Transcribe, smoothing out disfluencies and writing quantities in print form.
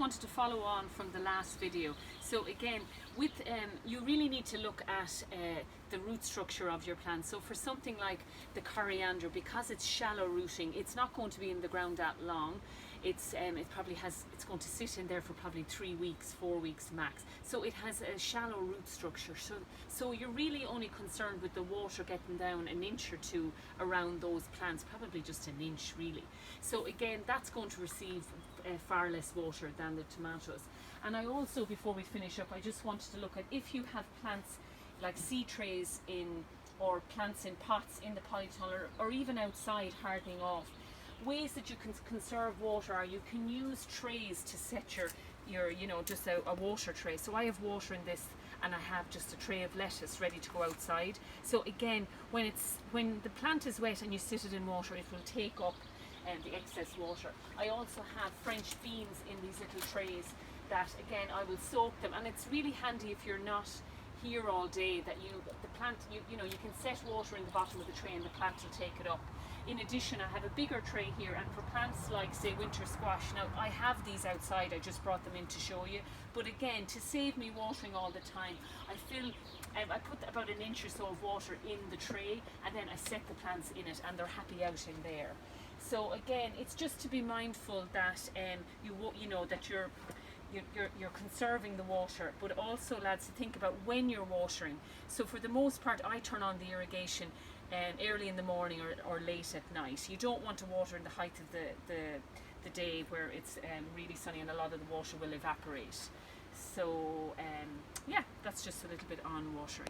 wanted to follow on from the last video. So again, with you really need to look at the root structure of your plant. So for something like the coriander, because it's shallow rooting, it's not going to be in the ground that long. It's going to sit in there for probably 3 weeks, 4 weeks max. So it has a shallow root structure. So you're really only concerned with the water getting down an inch or two around those plants, probably just an inch really. So again, that's going to receive far less water than the tomatoes. And I also, before we finish up, I just wanted to look at if you have plants like seed trays or plants in pots in the polytunnel or even outside hardening off. Ways that you can conserve water are you can use trays to set your just a water tray. So I have water in this, and I have just a tray of lettuce ready to go outside. So again, when the plant is wet and you sit it in water, it will take up the excess water. I also have French beans in these little trays that again I will soak them, and it's really handy if you're not here all day that the plant you can set water in the bottom of the tray and the plant will take it up. In addition, I have a bigger tray here, and for plants like say winter squash, now I have these outside, I just brought them in to show you, but again, to save me watering all the time, I put about an inch or so of water in the tray, and then I set the plants in it and they're happy out in there. So again, it's just to be mindful that that you're conserving the water, but also, lads, to think about when you're watering. So for the most part, I turn on the irrigation early in the morning or late at night. You don't want to water in the height of the day where it's really sunny and a lot of the water will evaporate. So yeah, that's just a little bit on watering.